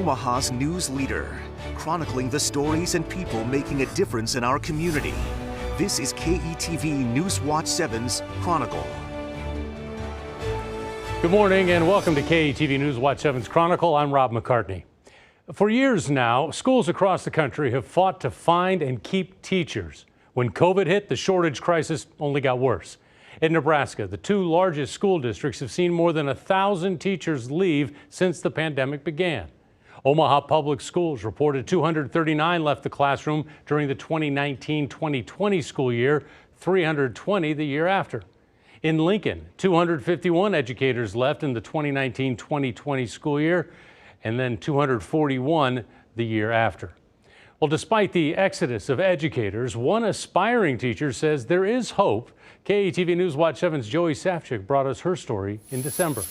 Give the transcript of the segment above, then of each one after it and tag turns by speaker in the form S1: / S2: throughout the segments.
S1: Omaha's news leader, chronicling the stories and people making a difference in our community. This is KETV News Watch 7's Chronicle.
S2: Good morning and welcome to KETV News Watch 7's Chronicle. I'm Rob McCartney. For years now, schools across the country have fought to find and keep teachers. When COVID hit, the shortage crisis only got worse. In Nebraska, the two largest school districts have seen more than 1,000 teachers leave since the pandemic began. Omaha Public Schools reported 239 left the classroom during the 2019-2020 school year, 320 the year after. In Lincoln, 251 educators left in the 2019-2020 school year, and then 241 the year after. Well, despite the exodus of educators, one aspiring teacher says there is hope. KETV News Watch 7's Joey Safchik brought us her story in December.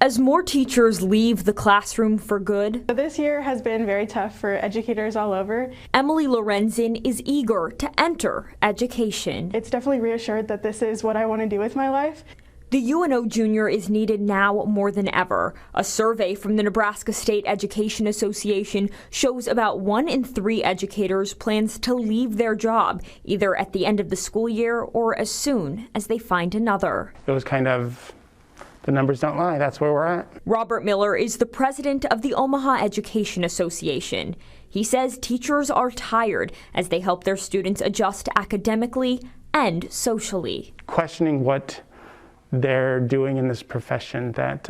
S3: As more teachers leave the classroom for good,
S4: this year has been very tough for educators all over.
S3: Emily Lorenzen is eager to enter education.
S4: It's definitely reassured that this is what I want to do with my life.
S3: The UNO Junior is needed now more than ever. A survey from the Nebraska State Education Association shows about 1 in 3 educators plans to leave their job, either at the end of the school year or as soon as they find another.
S5: It was kind of, the numbers don't lie, that's where we're at.
S3: Robert Miller is the president of the Omaha Education Association. He says teachers are tired as they help their students adjust academically and socially.
S5: Questioning what they're doing in this profession that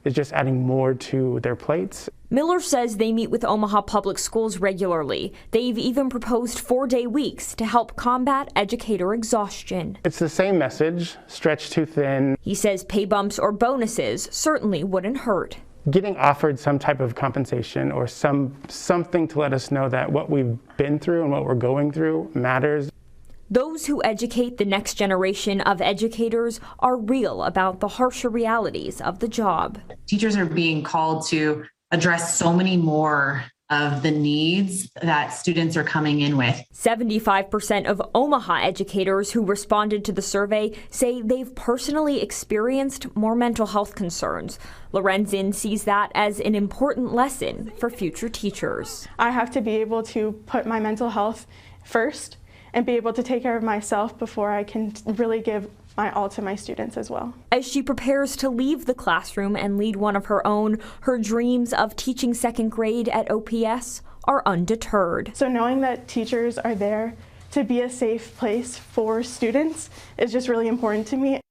S5: is just adding more to their plates.
S3: Miller says they meet with Omaha Public Schools regularly. They've even proposed 4-day weeks to help combat educator exhaustion.
S5: It's the same message, stretched too thin.
S3: He says pay bumps or bonuses certainly wouldn't hurt.
S5: Getting offered some type of compensation or something to let us know that what we've been through and what we're going through matters.
S3: Those who educate the next generation of educators are real about the harsher realities of the job.
S6: Teachers are being called to address so many more of the needs that students are coming in with.
S3: 75% of Omaha educators who responded to the survey say they've personally experienced more mental health concerns. Lorenzen sees that as an important lesson for future teachers.
S4: I have to be able to put my mental health first and be able to take care of myself before I can really give my all to my students as well.
S3: As she prepares to leave the classroom and lead one of her own, her dreams of teaching 2nd grade at OPS are undeterred.
S4: So knowing that teachers are there to be a safe place for students is just really important to me.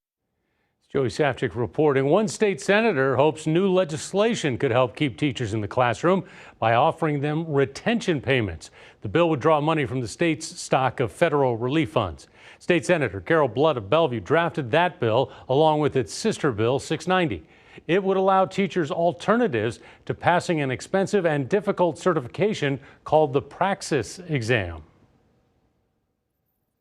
S2: Joey Safchik reporting. One state senator hopes new legislation could help keep teachers in the classroom by offering them retention payments. The bill would draw money from the state's stock of federal relief funds. State Senator Carol Blood of Bellevue drafted that bill along with its sister bill 690. It would allow teachers alternatives to passing an expensive and difficult certification called the Praxis exam.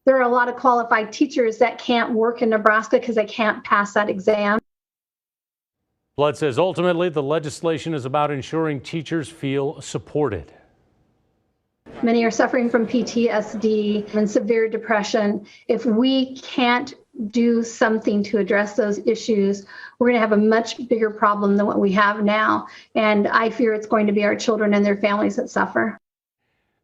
S7: There are a lot of qualified teachers that can't work in Nebraska because they can't pass that exam.
S2: Blood says ultimately the legislation is about ensuring teachers feel supported.
S7: Many are suffering from PTSD and severe depression. If we can't do something to address those issues, we're going to have a much bigger problem than what we have now. And I fear it's going to be our children and their families that suffer.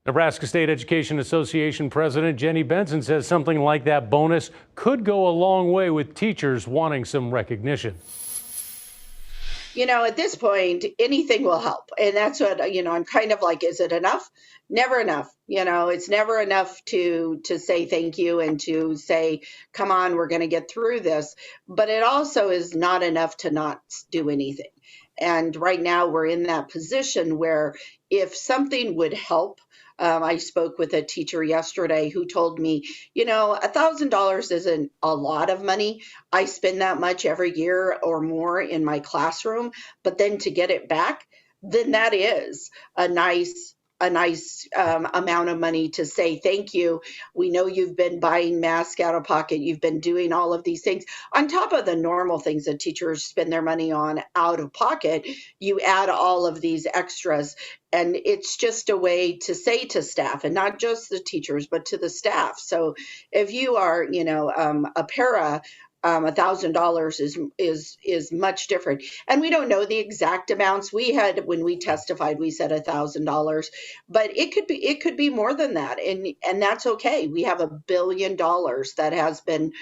S2: Nebraska State Education Association President Jenny Benson says something like that bonus could go a long way with teachers wanting some recognition.
S8: You know, at this point, anything will help. And that's what, I'm kind of like, is it enough? Never enough. It's never enough to say thank you and to say, come on, we're going to get through this. But it also is not enough to not do anything. And right now we're in that position where if something would help, I spoke with a teacher yesterday who told me, $1,000 isn't a lot of money. I spend that much every year or more in my classroom, but then to get it back, then that is a nice amount of money to say thank you. We know you've been buying masks out of pocket. You've been doing all of these things on top of the normal things that teachers spend their money on out of pocket. You add all of these extras, and it's just a way to say to staff, and not just the teachers, but to the staff. So if you are, a para, $1,000 is much different. And we don't know the exact amounts. We had, when we testified, we said $1,000, but it could be more than that, and that's okay. We have $1 billion that has been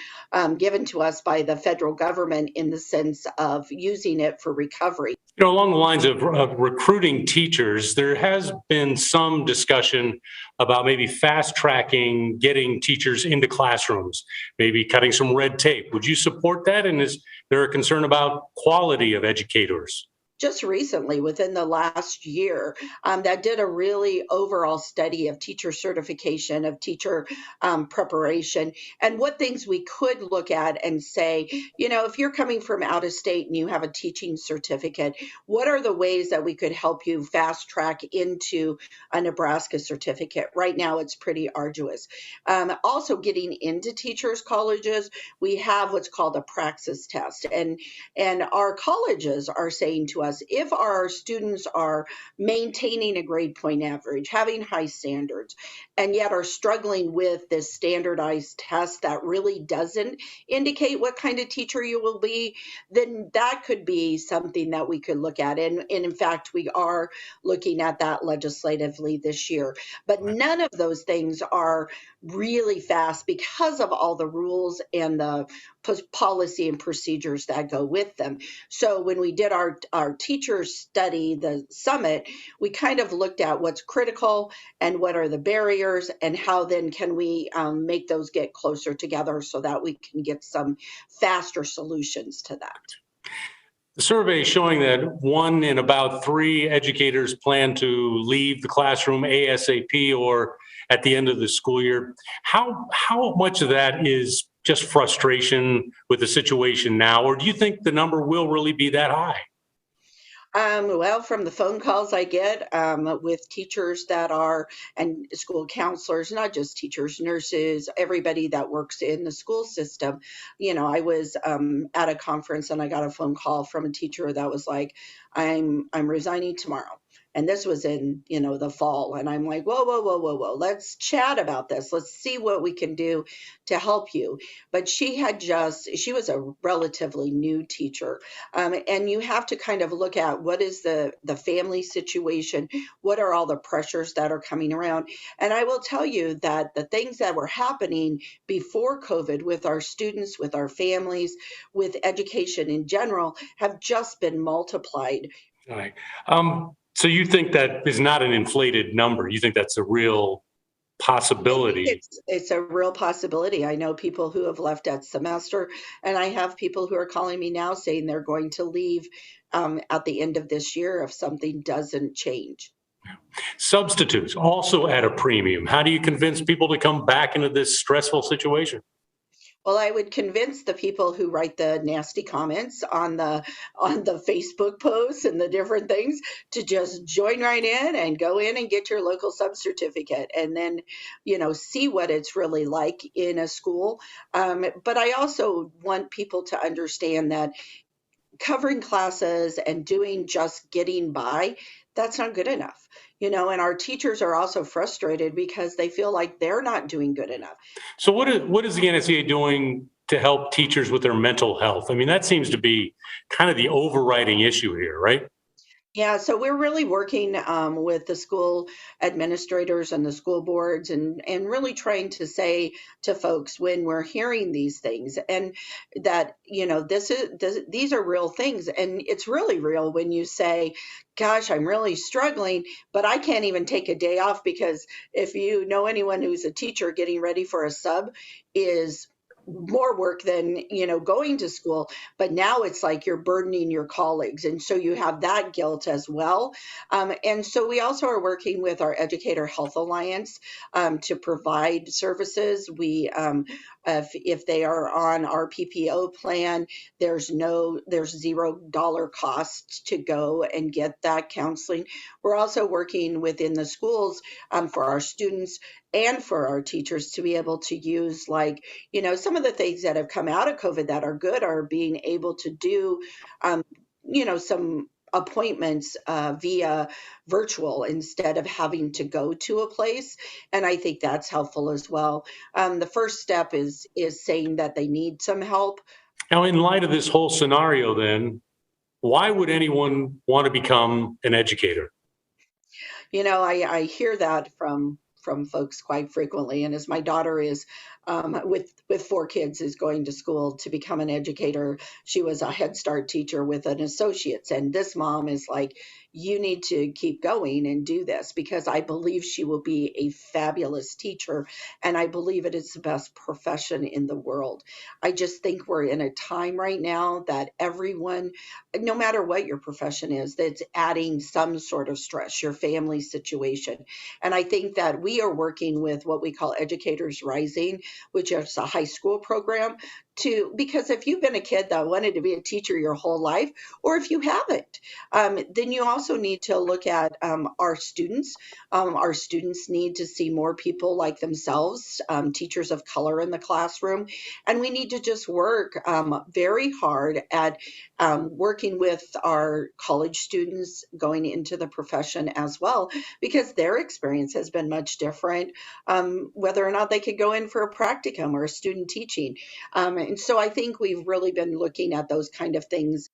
S8: given to us by the federal government in the sense of using it for recovery.
S2: You know, along the lines of recruiting teachers, there has been some discussion about maybe fast tracking getting teachers into classrooms, maybe cutting some red tape. Would you support that? And is there a concern about quality of educators?
S8: Just recently, within the last year, that did a really overall study of teacher certification, of teacher preparation, and what things we could look at and say, you know, if you're coming from out of state and you have a teaching certificate, what are the ways that we could help you fast track into a Nebraska certificate? Right now, it's pretty arduous. Also, getting into teachers' colleges, we have what's called a praxis test, and our colleges are saying to us, if our students are maintaining a grade point average, having high standards, and yet are struggling with this standardized test that really doesn't indicate what kind of teacher you will be, then that could be something that we could look at. And in fact, we are looking at that legislatively this year. But none of those things are really fast because of all the rules and the policy and procedures that go with them. So when we did our teachers study, the summit, we kind of looked at what's critical and what are the barriers, and how then can we make those get closer together so that we can get some faster solutions to that.
S2: The survey is showing that 1 in about 3 educators plan to leave the classroom ASAP or at the end of the school year. How much of that is just frustration with the situation now, or do you think the number will really be that high?
S8: Well, from the phone calls I get with teachers that are, and school counselors, not just teachers, nurses, everybody that works in the school system. You know, I was at a conference and I got a phone call from a teacher that was like, I'm resigning tomorrow. And this was in, you know, the fall. And I'm like, whoa. Let's chat about this. Let's see what we can do to help you. But she was a relatively new teacher. And you have to kind of look at what is the family situation, what are all the pressures that are coming around. And I will tell you that the things that were happening before COVID with our students, with our families, with education in general, have just been multiplied.
S2: All right. So you think that is not an inflated number? You think that's a real possibility?
S8: It's a real possibility. I know people who have left at semester, and I have people who are calling me now saying they're going to leave at the end of this year if something doesn't change.
S2: Substitutes also at a premium. How do you convince people to come back into this stressful situation?
S8: Well, I would convince the people who write the nasty comments on the Facebook posts and the different things to just join right in and go in and get your local sub certificate, and then, you know, see what it's really like in a school. But I also want people to understand that covering classes and doing just getting by, that's not good enough. You know, and our teachers are also frustrated because they feel like they're not doing good enough.
S2: So what is the NSCA doing to help teachers with their mental health? I mean, that seems to be kind of the overriding issue here, right?
S8: Yeah, so we're really working with the school administrators and the school boards, and really trying to say to folks when we're hearing these things, and that, you know, these are real things, and it's really real when you say, gosh, I'm really struggling, but I can't even take a day off, because if you know anyone who's a teacher, getting ready for a sub is more work than, you know, going to school. But now it's like you're burdening your colleagues, and so you have that guilt as well. And so we also are working with our Educator Health Alliance to provide services. We if they are on our PPO plan, there's $0 cost to go and get that counseling. We're also working within the schools for our students and for our teachers to be able to use, like, you know, some of the things that have come out of COVID that are good are being able to do, you know, some appointments via virtual instead of having to go to a place. And I think that's helpful as well. The first step is saying that they need some help.
S2: Now, in light of this whole scenario, then, why would anyone want to become an educator?
S8: You know, I hear that from folks quite frequently. And as my daughter is with 4 kids is going to school to become an educator, she was a Head Start teacher with an associate's. And this mom is like, you need to keep going and do this, because I believe she will be a fabulous teacher. And I believe it is the best profession in the world. I just think we're in a time right now that everyone, no matter what your profession is, that's adding some sort of stress, your family situation. And I think that we are working with what we call Educators Rising, which is a high school program, because if you've been a kid that wanted to be a teacher your whole life, or if you haven't, then you also need to look at our students. Our students need to see more people like themselves, teachers of color in the classroom. And we need to just work very hard at working with our college students going into the profession as well, because their experience has been much different, whether or not they could go in for a practicum or a student teaching. And so I think we've really been looking at those kind of things.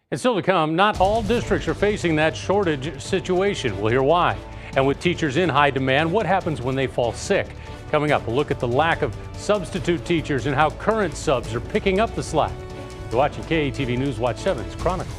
S2: And still to come, not all districts are facing that shortage situation. We'll hear why. And with teachers in high demand, what happens when they fall sick? Coming up, a look at the lack of substitute teachers and how current subs are picking up the slack. You're watching KETV News Watch 7's Chronicle.